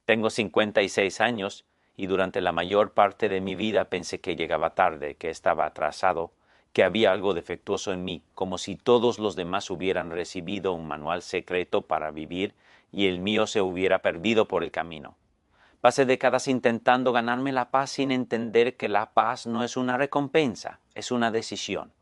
Tengo 56 años y durante la mayor parte de mi vida pensé que llegaba tarde, que estaba atrasado, que había algo defectuoso en mí, como si todos los demás hubieran recibido un manual secreto para vivir y el mío se hubiera perdido por el camino. Pasé décadas intentando ganarme la paz sin entender que la paz no es una recompensa, es una decisión.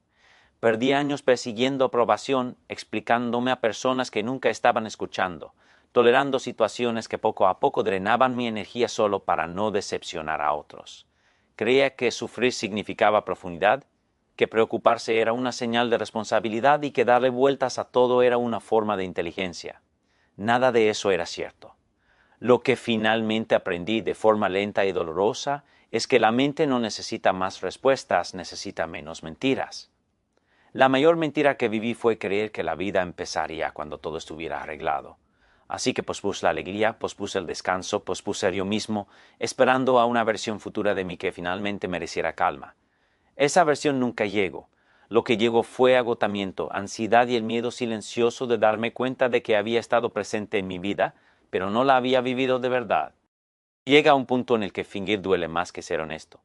Perdí años persiguiendo aprobación, explicándome a personas que nunca estaban escuchando, tolerando situaciones que poco a poco drenaban mi energía solo para no decepcionar a otros. Creía que sufrir significaba profundidad, que preocuparse era una señal de responsabilidad y que darle vueltas a todo era una forma de inteligencia. Nada de eso era cierto. Lo que finalmente aprendí de forma lenta y dolorosa es que la mente no necesita más respuestas, necesita menos mentiras. La mayor mentira que viví fue creer que la vida empezaría cuando todo estuviera arreglado. Así que pospuse la alegría, pospuse el descanso, pospuse yo mismo, esperando a una versión futura de mí que finalmente mereciera calma. Esa versión nunca llegó. Lo que llegó fue agotamiento, ansiedad y el miedo silencioso de darme cuenta de que había estado presente en mi vida, pero no la había vivido de verdad. Llega un punto en el que fingir duele más que ser honesto.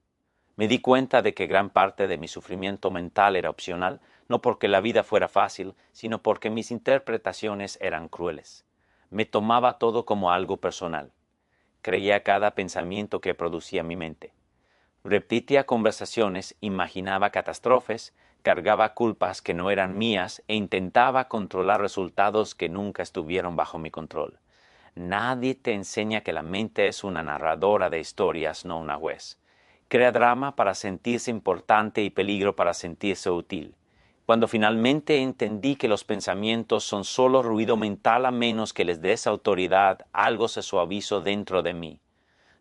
Me di cuenta de que gran parte de mi sufrimiento mental era opcional, no porque la vida fuera fácil, sino porque mis interpretaciones eran crueles. Me tomaba todo como algo personal. Creía cada pensamiento que producía mi mente. Repetía conversaciones, imaginaba catástrofes, cargaba culpas que no eran mías e intentaba controlar resultados que nunca estuvieron bajo mi control. Nadie te enseña que la mente es una narradora de historias, no una juez. Crea drama para sentirse importante y peligro para sentirse útil. Cuando finalmente entendí que los pensamientos son solo ruido mental a menos que les des autoridad, algo se suavizó dentro de mí.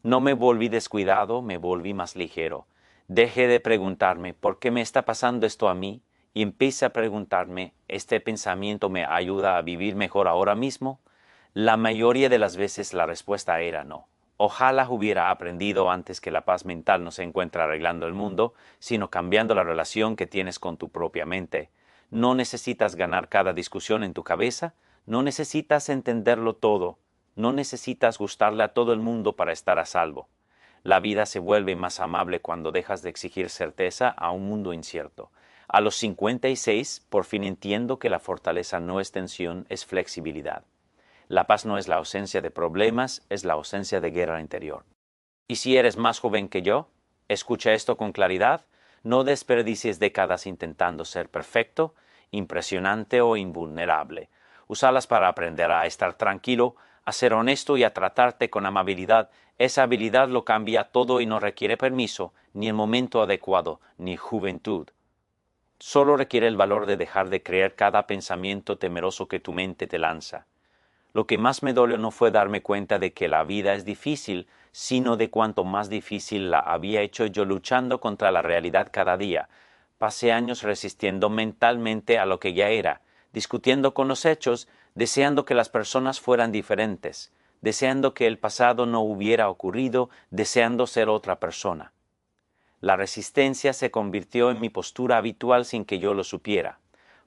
No me volví descuidado, me volví más ligero. Dejé de preguntarme ¿por qué me está pasando esto a mí? Y empecé a preguntarme ¿este pensamiento me ayuda a vivir mejor ahora mismo? La mayoría de las veces la respuesta era no. Ojalá hubiera aprendido antes que la paz mental no se encuentra arreglando el mundo, sino cambiando la relación que tienes con tu propia mente. No necesitas ganar cada discusión en tu cabeza, no necesitas entenderlo todo, no necesitas gustarle a todo el mundo para estar a salvo. La vida se vuelve más amable cuando dejas de exigir certeza a un mundo incierto. A los 56, por fin entiendo que la fortaleza no es tensión, es flexibilidad. La paz no es la ausencia de problemas, es la ausencia de guerra interior. Y si eres más joven que yo, escucha esto con claridad, no desperdicies décadas intentando ser perfecto, impresionante o invulnerable. Úsalas para aprender a estar tranquilo, a ser honesto y a tratarte con amabilidad. Esa habilidad lo cambia todo y no requiere permiso, ni el momento adecuado, ni juventud. Solo requiere el valor de dejar de creer cada pensamiento temeroso que tu mente te lanza. Lo que más me dolió no fue darme cuenta de que la vida es difícil, sino de cuánto más difícil la había hecho yo luchando contra la realidad cada día. Pasé años resistiendo mentalmente a lo que ya era, discutiendo con los hechos, deseando que las personas fueran diferentes, deseando que el pasado no hubiera ocurrido, deseando ser otra persona. La resistencia se convirtió en mi postura habitual sin que yo lo supiera.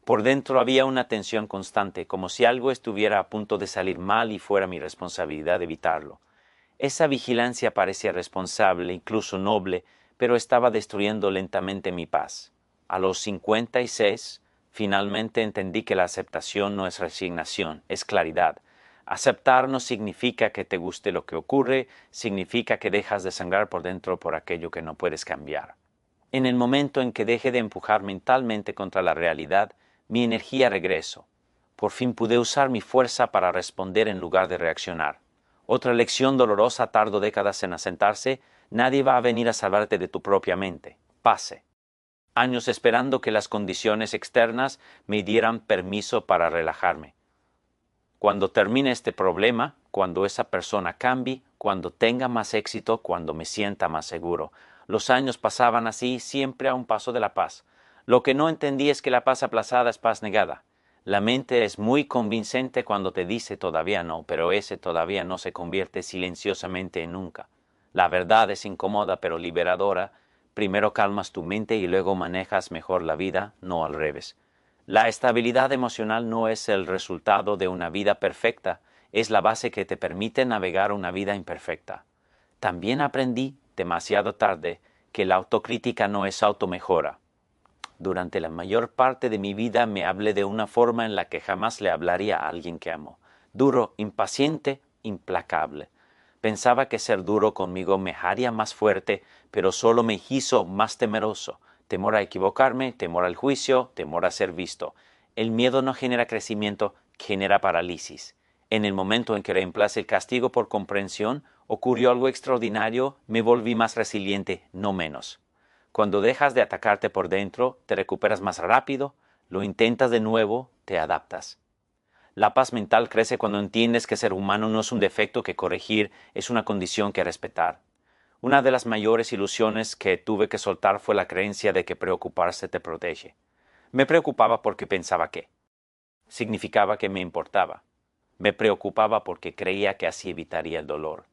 Por dentro había una tensión constante, como si algo estuviera a punto de salir mal y fuera mi responsabilidad evitarlo. Esa vigilancia parecía responsable, incluso noble, pero estaba destruyendo lentamente mi paz. A los 56, finalmente entendí que la aceptación no es resignación, es claridad. Aceptar no significa que te guste lo que ocurre, significa que dejas de sangrar por dentro por aquello que no puedes cambiar. En el momento en que dejé de empujar mentalmente contra la realidad, mi energía regresó. Por fin pude usar mi fuerza para responder en lugar de reaccionar. Otra lección dolorosa tardó décadas en asentarse. Nadie va a venir a salvarte de tu propia mente. Pase. Años esperando que las condiciones externas me dieran permiso para relajarme. Cuando termine este problema, cuando esa persona cambie, cuando tenga más éxito, cuando me sienta más seguro. Los años pasaban así, siempre a un paso de la paz. Lo que no entendí es que la paz aplazada es paz negada. La mente es muy convincente cuando te dice todavía no, pero ese todavía no se convierte silenciosamente en nunca. La verdad es incómoda pero liberadora. Primero calmas tu mente y luego manejas mejor la vida, no al revés. La estabilidad emocional no es el resultado de una vida perfecta, Es la base que te permite navegar una vida imperfecta. También aprendí, demasiado tarde, que la autocrítica no es automejora. Durante la mayor parte de mi vida me hablé de una forma en la que jamás le hablaría a alguien que amo. Duro, impaciente, implacable. Pensaba que ser duro conmigo me haría más fuerte, pero solo me hizo más temeroso. Temor a equivocarme, temor al juicio, temor a ser visto. El miedo no genera crecimiento, genera parálisis. En el momento en que reemplacé el castigo por comprensión, ocurrió algo extraordinario, me volví más resiliente, no menos. Cuando dejas de atacarte por dentro, te recuperas más rápido, lo intentas de nuevo, te adaptas. La paz mental crece cuando entiendes que ser humano no es un defecto que corregir, es una condición que respetar. Una de las mayores ilusiones que tuve que soltar fue la creencia de que preocuparse te protege. Me preocupaba porque pensaba que. Significaba que me importaba. Me preocupaba porque creía que así evitaría el dolor.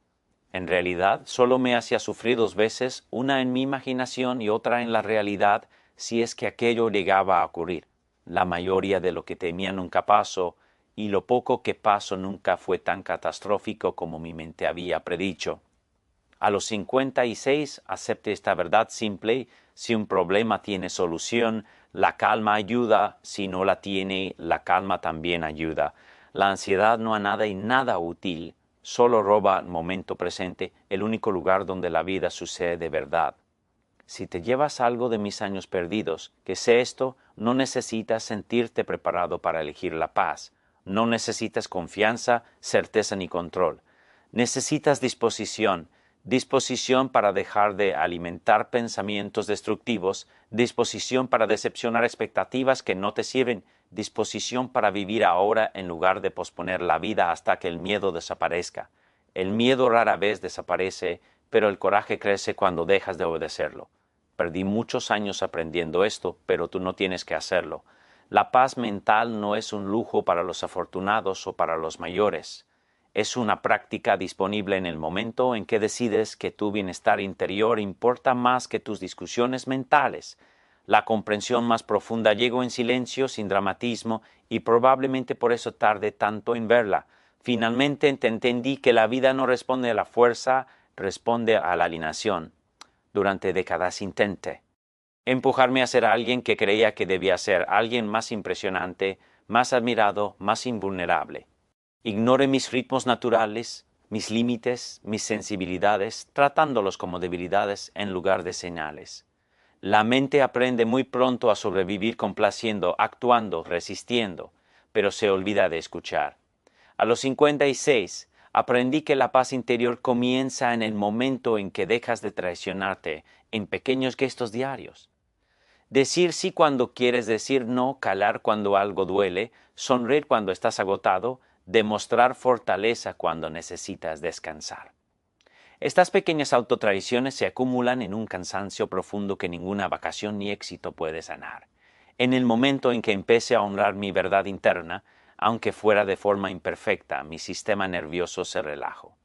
En realidad, solo me hacía sufrir dos veces, una en mi imaginación y otra en la realidad, si es que aquello llegaba a ocurrir. La mayoría de lo que temía nunca pasó, y lo poco que pasó nunca fue tan catastrófico como mi mente había predicho. A los 56 acepté esta verdad simple: si un problema tiene solución, la calma ayuda; si no la tiene, la calma también ayuda. La ansiedad no añade nada útil, solo roba el momento presente, el único lugar donde la vida sucede de verdad. Si te llevas algo de mis años perdidos, que sé esto: no necesitas sentirte preparado para elegir la paz. No necesitas confianza, certeza ni control. Necesitas disposición. Disposición para dejar de alimentar pensamientos destructivos, disposición para decepcionar expectativas que no te sirven, disposición para vivir ahora en lugar de posponer la vida hasta que el miedo desaparezca. El miedo rara vez desaparece, pero el coraje crece cuando dejas de obedecerlo. Perdí muchos años aprendiendo esto, pero tú no tienes que hacerlo. La paz mental no es un lujo para los afortunados o para los mayores. Es una práctica disponible en el momento en que decides que tu bienestar interior importa más que tus discusiones mentales. La comprensión más profunda llegó en silencio, sin dramatismo, y probablemente por eso tardé tanto en verla. Finalmente entendí que la vida no responde a la fuerza, responde a la alineación. Durante décadas intenté empujarme a ser alguien que creía que debía ser, alguien más impresionante, más admirado, más invulnerable. Ignoré mis ritmos naturales, mis límites, mis sensibilidades, tratándolos como debilidades en lugar de señales. La mente aprende muy pronto a sobrevivir complaciendo, actuando, resistiendo, pero se olvida de escuchar. A los 56, aprendí que la paz interior comienza en el momento en que dejas de traicionarte en pequeños gestos diarios. Decir sí cuando quieres decir no, calar cuando algo duele, sonreír cuando estás agotado, demostrar fortaleza cuando necesitas descansar. Estas pequeñas autotraiciones se acumulan en un cansancio profundo que ninguna vacación ni éxito puede sanar. En el momento en que empecé a honrar mi verdad interna, aunque fuera de forma imperfecta, mi sistema nervioso se relajó.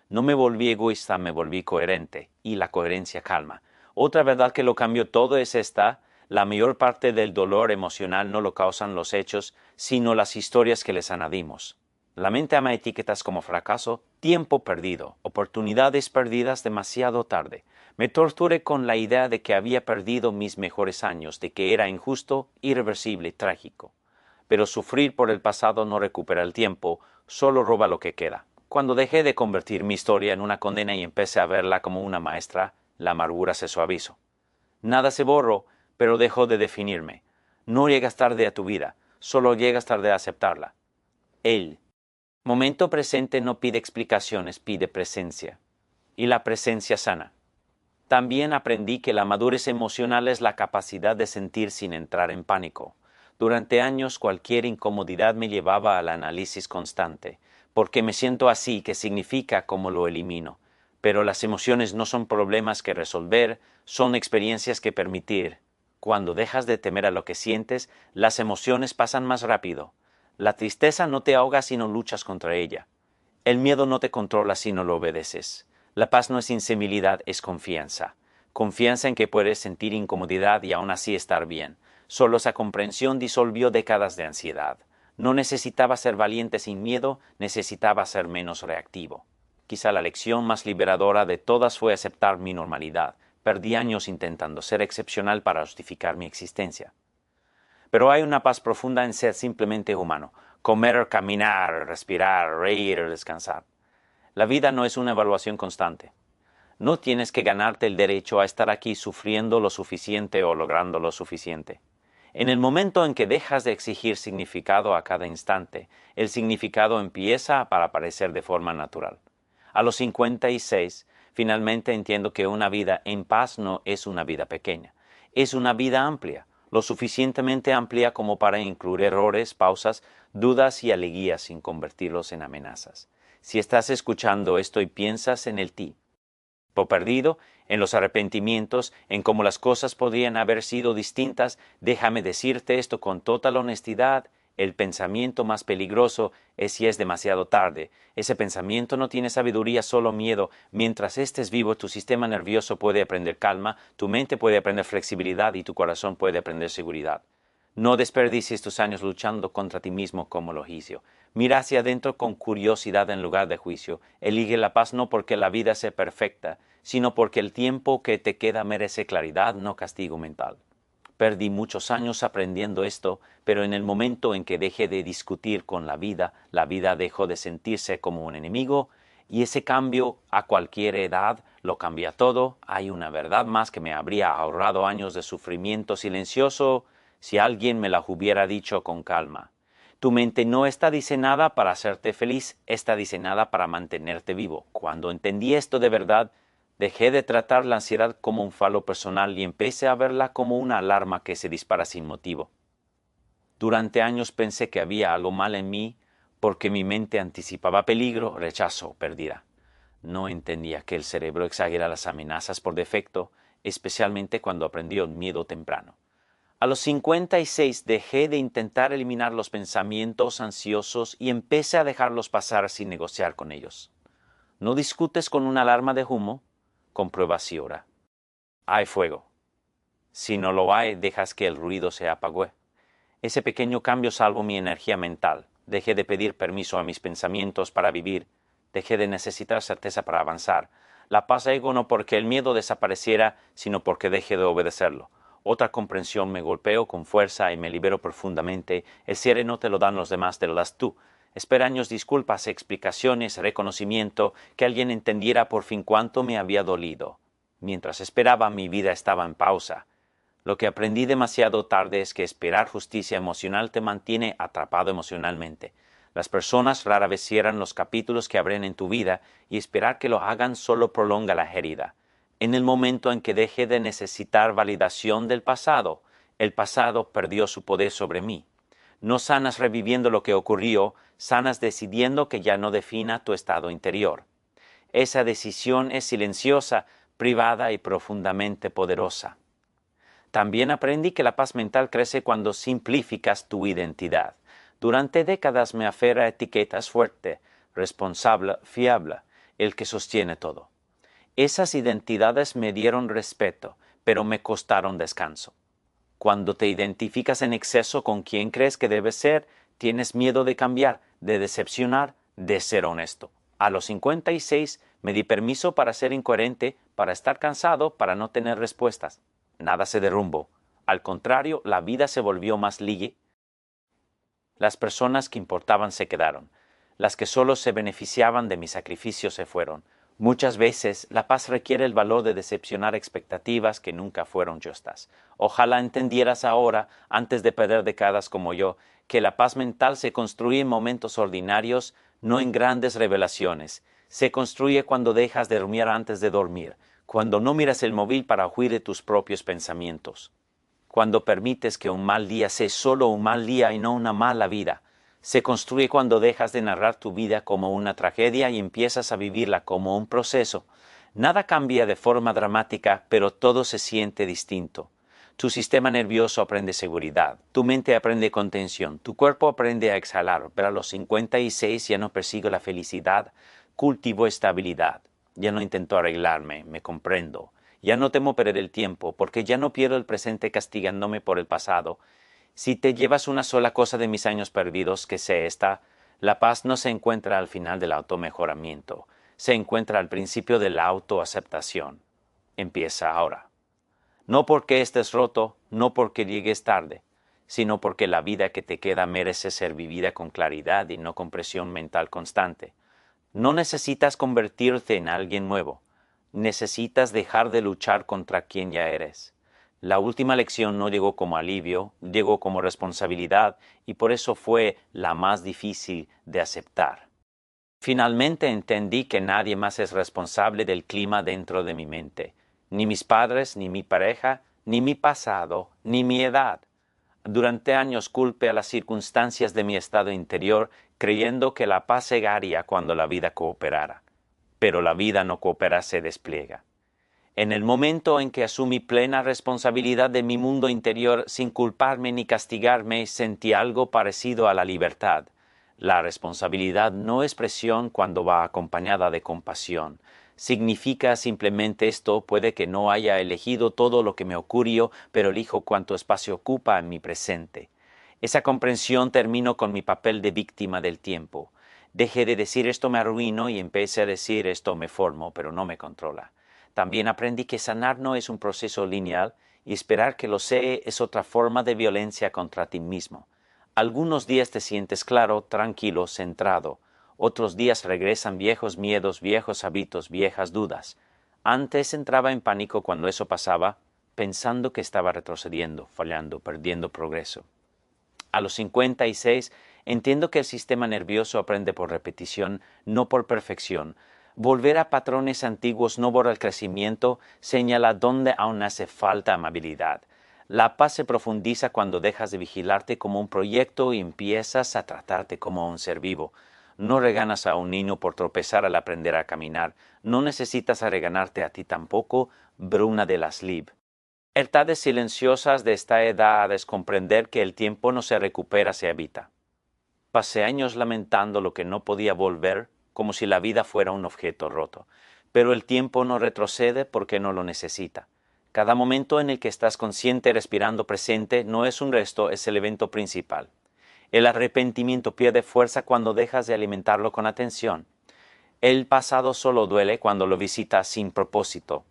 No me volví egoísta, me volví coherente, y la coherencia calma. Otra verdad que lo cambió todo es esta: la mayor parte del dolor emocional no lo causan los hechos, sino las historias que les añadimos. La mente ama etiquetas como fracaso, tiempo perdido, oportunidades perdidas demasiado tarde. Me torturé con la idea de que había perdido mis mejores años, de que era injusto, irreversible, trágico. Pero sufrir por el pasado no recupera el tiempo, solo roba lo que queda. Cuando dejé de convertir mi historia en una condena y empecé a verla como una maestra, la amargura se suavizó. Nada se borró, pero dejó de definirme. No llegas tarde a tu vida, solo llegas tarde a aceptarla. El momento presente no pide explicaciones, pide presencia. Y la presencia sana. También aprendí que la madurez emocional es la capacidad de sentir sin entrar en pánico. Durante años cualquier incomodidad me llevaba al análisis constante. ¿Por qué me siento así? ¿Qué significa? ¿Cómo lo elimino? Pero las emociones no son problemas que resolver, son experiencias que permitir. Cuando dejas de temer a lo que sientes, las emociones pasan más rápido. La tristeza no te ahoga si no luchas contra ella. El miedo no te controla si no lo obedeces. La paz no es insensibilidad, es confianza. Confianza en que puedes sentir incomodidad y aún así estar bien. Solo esa comprensión disolvió décadas de ansiedad. No necesitaba ser valiente sin miedo, necesitaba ser menos reactivo. Quizá la lección más liberadora de todas fue aceptar mi normalidad. Perdí años intentando ser excepcional para justificar mi existencia. Pero hay una paz profunda en ser simplemente humano. Comer, caminar, respirar, reír, descansar. La vida no es una evaluación constante. No tienes que ganarte el derecho a estar aquí sufriendo lo suficiente o logrando lo suficiente. En el momento en que dejas de exigir significado a cada instante, el significado empieza a aparecer de forma natural. A los 56, finalmente entiendo que una vida en paz no es una vida pequeña, es una vida amplia, lo suficientemente amplia como para incluir errores, pausas, dudas y alegrías sin convertirlos en amenazas. Si estás escuchando esto y piensas en el ti, perdido, en los arrepentimientos, en cómo las cosas podrían haber sido distintas, déjame decirte esto con total honestidad. El pensamiento más peligroso es si es demasiado tarde. Ese pensamiento no tiene sabiduría, solo miedo. Mientras estés vivo, tu sistema nervioso puede aprender calma, tu mente puede aprender flexibilidad y tu corazón puede aprender seguridad. No desperdicies tus años luchando contra ti mismo como lo hizo. Mira hacia adentro con curiosidad en lugar de juicio. Elige la paz no porque la vida sea perfecta, sino porque el tiempo que te queda merece claridad, no castigo mental. Perdí muchos años aprendiendo esto, pero en el momento en que dejé de discutir con la vida dejó de sentirse como un enemigo, y ese cambio a cualquier edad lo cambia todo. Hay una verdad más que me habría ahorrado años de sufrimiento silencioso si alguien me la hubiera dicho con calma. Tu mente no está diseñada para hacerte feliz, está diseñada para mantenerte vivo. Cuando entendí esto de verdad, dejé de tratar la ansiedad como un falo personal y empecé a verla como una alarma que se dispara sin motivo. Durante años pensé que había algo mal en mí porque mi mente anticipaba peligro, rechazo o pérdida. No entendía que el cerebro exagera las amenazas por defecto, especialmente cuando aprendió el miedo temprano. A los 56 dejé de intentar eliminar los pensamientos ansiosos y empecé a dejarlos pasar sin negociar con ellos. No discutes con una alarma de humo, comprueba si ora. Hay fuego. Si no lo hay, dejas que el ruido se apague. Ese pequeño cambio salvó mi energía mental. Dejé de pedir permiso a mis pensamientos para vivir. Dejé de necesitar certeza para avanzar. La paz llegó no porque el miedo desapareciera, sino porque dejé de obedecerlo. Otra comprensión me golpeó con fuerza y me liberó profundamente. El cierre no te lo dan los demás, te lo das tú. Espera años, disculpas, explicaciones, reconocimiento, que alguien entendiera por fin cuánto me había dolido. Mientras esperaba, mi vida estaba en pausa. Lo que aprendí demasiado tarde es que esperar justicia emocional te mantiene atrapado emocionalmente. Las personas rara vez cierran los capítulos que abren en tu vida y esperar que lo hagan solo prolonga la herida. En el momento en que dejé de necesitar validación del pasado, el pasado perdió su poder sobre mí. No sanas reviviendo lo que ocurrió, sanas decidiendo que ya no defina tu estado interior. Esa decisión es silenciosa, privada y profundamente poderosa. También aprendí que la paz mental crece cuando simplificas tu identidad. Durante décadas me aferré a etiquetas fuerte, responsable, fiable, el que sostiene todo. Esas identidades me dieron respeto, pero me costaron descanso. Cuando te identificas en exceso con quien crees que debes ser, tienes miedo de cambiar, de decepcionar, de ser honesto. A los 56 me di permiso para ser incoherente, para estar cansado, para no tener respuestas. Nada se derrumbó. Al contrario, la vida se volvió más libre. Las personas que importaban se quedaron. Las que solo se beneficiaban de mi sacrificio se fueron. Muchas veces la paz requiere el valor de decepcionar expectativas que nunca fueron justas. Ojalá entendieras ahora, antes de perder décadas como yo, que la paz mental se construye en momentos ordinarios, no en grandes revelaciones. Se construye cuando dejas de dormir antes de dormir, cuando no miras el móvil para huir de tus propios pensamientos, cuando permites que un mal día sea solo un mal día y no una mala vida. Se construye cuando dejas de narrar tu vida como una tragedia y empiezas a vivirla como un proceso. Nada cambia de forma dramática, pero todo se siente distinto. Tu sistema nervioso aprende seguridad, tu mente aprende contención, tu cuerpo aprende a exhalar, pero a los 56 ya no persigo la felicidad, cultivo estabilidad. Ya no intento arreglarme, me comprendo. Ya no temo perder el tiempo, porque ya no pierdo el presente castigándome por el pasado. Si te llevas una sola cosa de mis años perdidos, que sé esta: la paz no se encuentra al final del automejoramiento, se encuentra al principio de la autoaceptación. Empieza ahora. No porque estés roto, no porque llegues tarde, sino porque la vida que te queda merece ser vivida con claridad y no con presión mental constante. No necesitas convertirte en alguien nuevo, necesitas dejar de luchar contra quien ya eres. La última lección no llegó como alivio, llegó como responsabilidad, y por eso fue la más difícil de aceptar. Finalmente entendí que nadie más es responsable del clima dentro de mi mente, ni mis padres, ni mi pareja, ni mi pasado, ni mi edad. Durante años culpé a las circunstancias de mi estado interior, creyendo que la paz llegaría cuando la vida cooperara. Pero la vida no coopera, se despliega. En el momento en que asumí plena responsabilidad de mi mundo interior sin culparme ni castigarme, sentí algo parecido a la libertad. La responsabilidad no es presión cuando va acompañada de compasión. Significa simplemente esto: puede que no haya elegido todo lo que me ocurrió, pero elijo cuánto espacio ocupa en mi presente. Esa comprensión terminó con mi papel de víctima del tiempo. Dejé de decir esto me arruino y empecé a decir esto me formo, pero no me controla. También aprendí que sanar no es un proceso lineal y esperar que lo sea es otra forma de violencia contra ti mismo. Algunos días te sientes claro, tranquilo, centrado. Otros días regresan viejos miedos, viejos hábitos, viejas dudas. Antes entraba en pánico cuando eso pasaba, pensando que estaba retrocediendo, fallando, perdiendo progreso. A los 56 entiendo que el sistema nervioso aprende por repetición, no por perfección. Volver a patrones antiguos no borra el crecimiento, señala dónde aún hace falta amabilidad. La paz se profundiza cuando dejas de vigilarte como un proyecto y empiezas a tratarte como un ser vivo. No regañas a un niño por tropezar al aprender a caminar. No necesitas regañarte a ti tampoco. Bruna de las Lib. Verdades silenciosas de esta edad es comprender que el tiempo no se recupera, se habita. Pasé años lamentando lo que no podía volver, como si la vida fuera un objeto roto. Pero el tiempo no retrocede porque no lo necesita. Cada momento en el que estás consciente, respirando, presente, no es un resto, es el evento principal. El arrepentimiento pierde fuerza cuando dejas de alimentarlo con atención. El pasado solo duele cuando lo visitas sin propósito.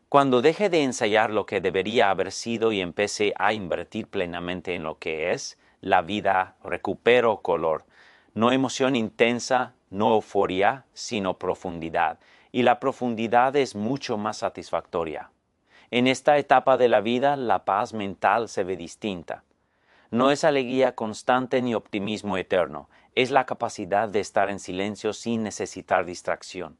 Cuando deje de ensayar lo que debería haber sido y empecé a invertir plenamente en lo que es, la vida recuperó color. No emoción intensa, no euforia, sino profundidad. Y la profundidad es mucho más satisfactoria. En esta etapa de la vida, la paz mental se ve distinta. No es alegría constante ni optimismo eterno, es la capacidad de estar en silencio sin necesitar distracción.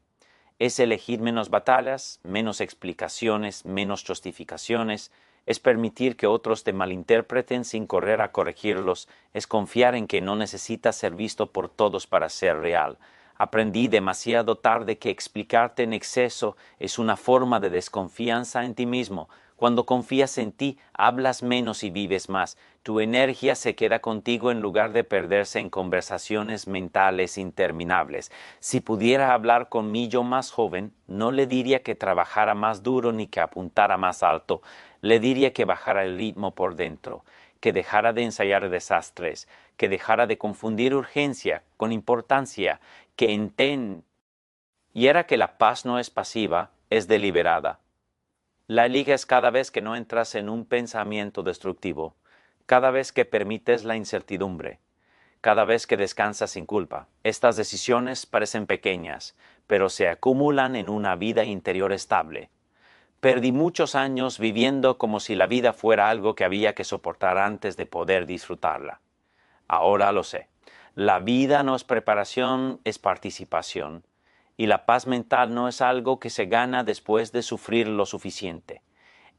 Es elegir menos batallas, menos explicaciones, menos justificaciones, es permitir que otros te malinterpreten sin correr a corregirlos, es confiar en que no necesitas ser visto por todos para ser real. Aprendí demasiado tarde que explicarte en exceso es una forma de desconfianza en ti mismo. Cuando confías en ti, hablas menos y vives más. Tu energía se queda contigo en lugar de perderse en conversaciones mentales interminables. Si pudiera hablar con mi yo más joven, no le diría que trabajara más duro ni que apuntara más alto. Le diría que bajara el ritmo por dentro, que dejara de ensayar desastres, que dejara de confundir urgencia con importancia, que y era que la paz no es pasiva, es deliberada. La eliges cada vez que no entras en un pensamiento destructivo, cada vez que permites la incertidumbre, cada vez que descansas sin culpa. Estas decisiones parecen pequeñas, pero se acumulan en una vida interior estable. Perdí muchos años viviendo como si la vida fuera algo que había que soportar antes de poder disfrutarla. Ahora lo sé. La vida no es preparación, es participación. Y la paz mental no es algo que se gana después de sufrir lo suficiente.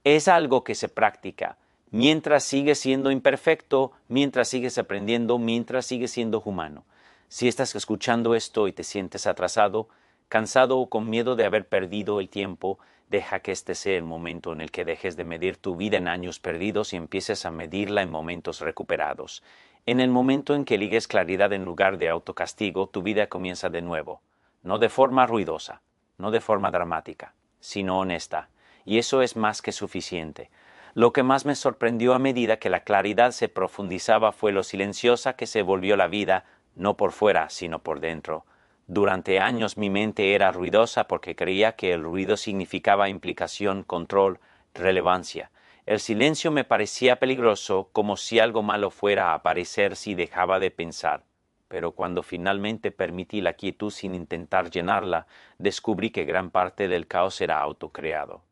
Es algo que se practica mientras sigues siendo imperfecto, mientras sigues aprendiendo, mientras sigues siendo humano. Si estás escuchando esto y te sientes atrasado, cansado o con miedo de haber perdido el tiempo, deja que este sea el momento en el que dejes de medir tu vida en años perdidos y empieces a medirla en momentos recuperados. En el momento en que eligues claridad en lugar de autocastigo, tu vida comienza de nuevo. No de forma ruidosa, no de forma dramática, sino honesta. Y eso es más que suficiente. Lo que más me sorprendió a medida que la claridad se profundizaba fue lo silenciosa que se volvió la vida, no por fuera, sino por dentro. Durante años mi mente era ruidosa porque creía que el ruido significaba implicación, control, relevancia. El silencio me parecía peligroso, como si algo malo fuera a aparecer si dejaba de pensar. Pero cuando finalmente permití la quietud sin intentar llenarla, descubrí que gran parte del caos era autocreado.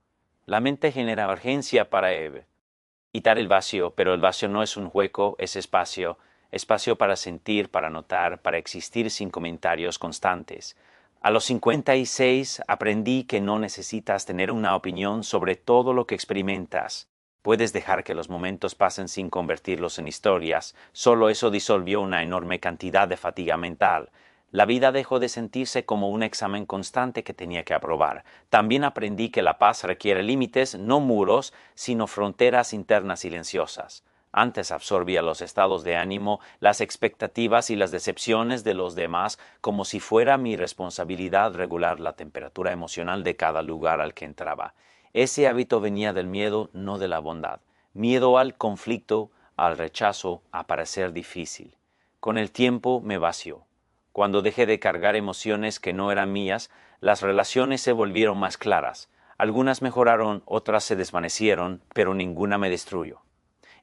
La mente genera urgencia para evitar el vacío, pero el vacío no es un hueco, es espacio, espacio para sentir, para notar, para existir sin comentarios constantes. A los 56 aprendí que no necesitas tener una opinión sobre todo lo que experimentas. Puedes dejar que los momentos pasen sin convertirlos en historias. Solo eso disolvió una enorme cantidad de fatiga mental. La vida dejó de sentirse como un examen constante que tenía que aprobar. También aprendí que la paz requiere límites, no muros, sino fronteras internas silenciosas. Antes absorbía los estados de ánimo, las expectativas y las decepciones de los demás como si fuera mi responsabilidad regular la temperatura emocional de cada lugar al que entraba. Ese hábito venía del miedo, no de la bondad. Miedo al conflicto, al rechazo, a parecer difícil. Con el tiempo me vació. Cuando dejé de cargar emociones que no eran mías, las relaciones se volvieron más claras. Algunas mejoraron, otras se desvanecieron, pero ninguna me destruyó.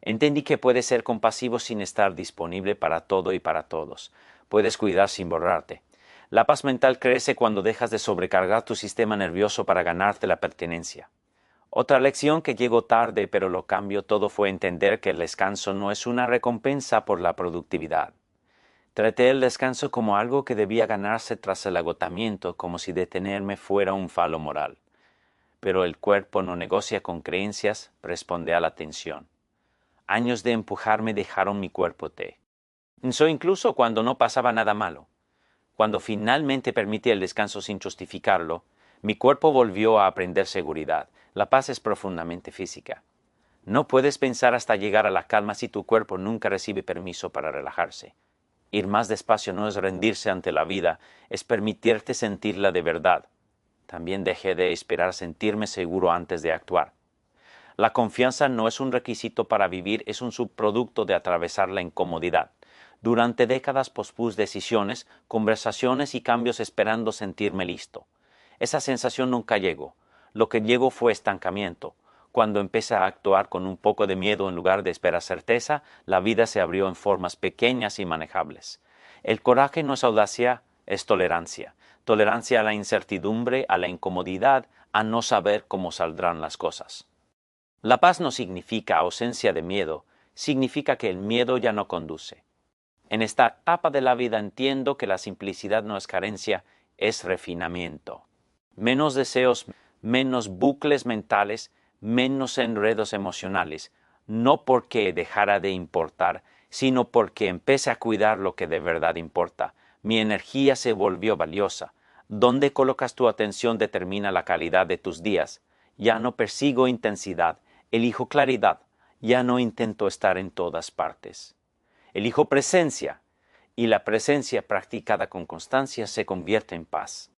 Entendí que puedes ser compasivo sin estar disponible para todo y para todos. Puedes cuidar sin borrarte. La paz mental crece cuando dejas de sobrecargar tu sistema nervioso para ganarte la pertenencia. Otra lección que llegó tarde, pero lo cambió todo, fue entender que el descanso no es una recompensa por la productividad. Traté el descanso como algo que debía ganarse tras el agotamiento, como si detenerme fuera un falo moral. Pero el cuerpo no negocia con creencias, responde a la tensión. Años de empujarme dejaron mi cuerpo incluso cuando no pasaba nada malo. Cuando finalmente permití el descanso sin justificarlo, mi cuerpo volvió a aprender seguridad. La paz es profundamente física. No puedes pensar hasta llegar a la calma si tu cuerpo nunca recibe permiso para relajarse. Ir más despacio no es rendirse ante la vida, es permitirte sentirla de verdad. También dejé de esperar sentirme seguro antes de actuar. La confianza no es un requisito para vivir, es un subproducto de atravesar la incomodidad. Durante décadas pospuse decisiones, conversaciones y cambios esperando sentirme listo. Esa sensación nunca llegó. Lo que llegó fue estancamiento. Cuando empecé a actuar con un poco de miedo en lugar de esperar certeza, la vida se abrió en formas pequeñas y manejables. El coraje no es audacia, es tolerancia. Tolerancia a la incertidumbre, a la incomodidad, a no saber cómo saldrán las cosas. La paz no significa ausencia de miedo, significa que el miedo ya no conduce. En esta etapa de la vida entiendo que la simplicidad no es carencia, es refinamiento. Menos deseos, menos bucles mentales, menos enredos emocionales, no porque dejara de importar, sino porque empecé a cuidar lo que de verdad importa. Mi energía se volvió valiosa. Dónde colocas tu atención determina la calidad de tus días. Ya no persigo intensidad, elijo claridad. Ya no intento estar en todas partes. Elijo presencia, y la presencia practicada con constancia se convierte en paz.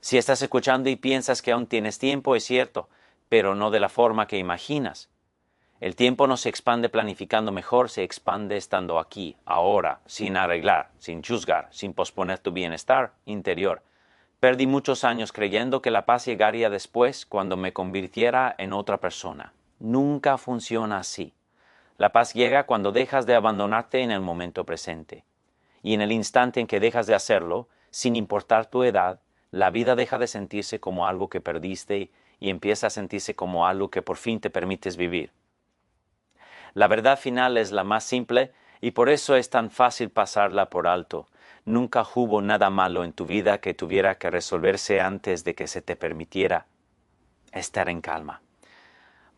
Si estás escuchando y piensas que aún tienes tiempo, es cierto, pero no de la forma que imaginas. El tiempo no se expande planificando mejor, se expande estando aquí, ahora, sin arreglar, sin juzgar, sin posponer tu bienestar interior. Perdí muchos años creyendo que la paz llegaría después, cuando me convirtiera en otra persona. Nunca funciona así. La paz llega cuando dejas de abandonarte en el momento presente. Y en el instante en que dejas de hacerlo, sin importar tu edad, la vida deja de sentirse como algo que perdiste y empieza a sentirse como algo que por fin te permites vivir. La verdad final es la más simple y por eso es tan fácil pasarla por alto. Nunca hubo nada malo en tu vida que tuviera que resolverse antes de que se te permitiera estar en calma.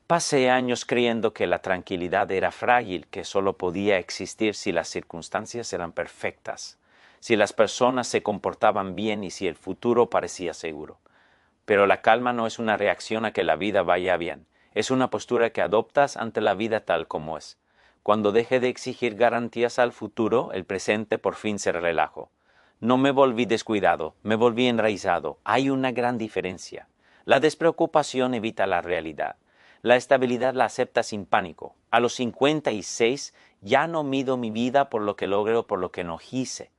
Pasé años creyendo que la tranquilidad era frágil, que solo podía existir si las circunstancias eran perfectas, si las personas se comportaban bien y si el futuro parecía seguro. Pero la calma no es una reacción a que la vida vaya bien, es una postura que adoptas ante la vida tal como es. Cuando dejé de exigir garantías al futuro, el presente por fin se relajó. No me volví descuidado, me volví enraizado. Hay una gran diferencia. La despreocupación evita la realidad. La estabilidad la acepta sin pánico. A los 56 ya no mido mi vida por lo que logro o por lo que no hice.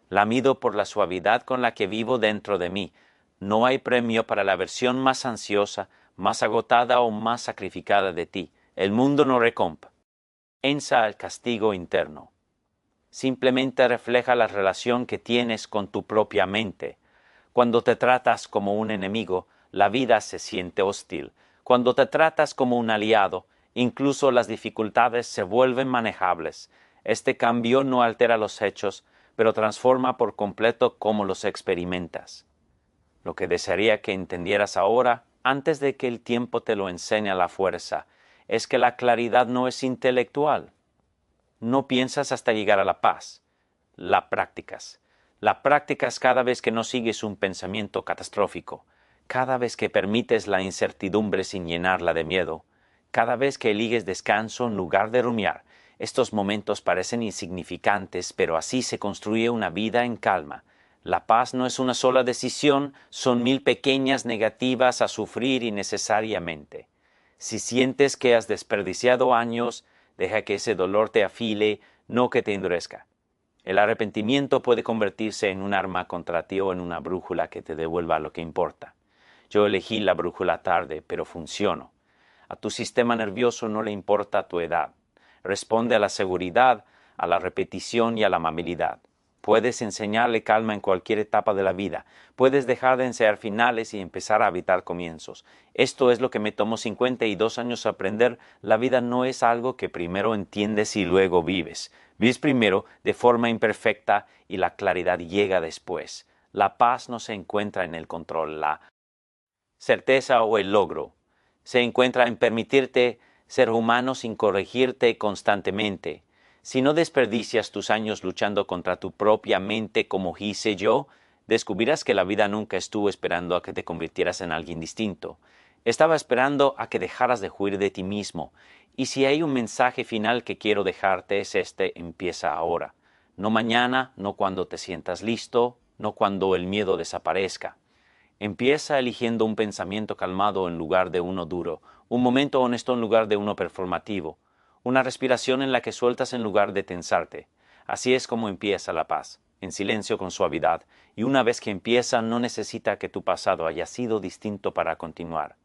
La mido por la suavidad con la que vivo dentro de mí. No hay premio para la versión más ansiosa, más agotada o más sacrificada de ti. El mundo no recompensa el castigo interno. Simplemente refleja la relación que tienes con tu propia mente. Cuando te tratas como un enemigo, la vida se siente hostil. Cuando te tratas como un aliado, incluso las dificultades se vuelven manejables. Este cambio no altera los hechos, pero transforma por completo cómo los experimentas. Lo que desearía que entendieras ahora, antes de que el tiempo te lo enseñe a la fuerza, es que la claridad no es intelectual. No piensas hasta llegar a la paz. La practicas. La practicas cada vez que no sigues un pensamiento catastrófico, cada vez que permites la incertidumbre sin llenarla de miedo, cada vez que eliges descanso en lugar de rumiar. Estos momentos parecen insignificantes, pero así se construye una vida en calma. La paz no es una sola decisión, son 1000 pequeñas negativas a sufrir innecesariamente. Si sientes que has desperdiciado años, deja que ese dolor te afile, no que te endurezca. El arrepentimiento puede convertirse en un arma contra ti o en una brújula que te devuelva lo que importa. Yo elegí la brújula tarde, pero funciono. A tu sistema nervioso no le importa tu edad. Responde a la seguridad, a la repetición y a la amabilidad. Puedes enseñarle calma en cualquier etapa de la vida. Puedes dejar de enseñar finales y empezar a habitar comienzos. Esto es lo que me tomó 52 años aprender. La vida no es algo que primero entiendes y luego vives. Vives primero de forma imperfecta y la claridad llega después. La paz no se encuentra en el control, la certeza o el logro. Se encuentra en permitirte ser humano sin corregirte constantemente. Si no desperdicias tus años luchando contra tu propia mente como hice yo, descubrirás que la vida nunca estuvo esperando a que te convirtieras en alguien distinto. Estaba esperando a que dejaras de huir de ti mismo. Y si hay un mensaje final que quiero dejarte es este: empieza ahora. No mañana, no cuando te sientas listo, no cuando el miedo desaparezca. Empieza eligiendo un pensamiento calmado en lugar de uno duro, un momento honesto en lugar de uno performativo, una respiración en la que sueltas en lugar de tensarte. Así es como empieza la paz, en silencio con suavidad, y una vez que empieza no necesita que tu pasado haya sido distinto para continuar.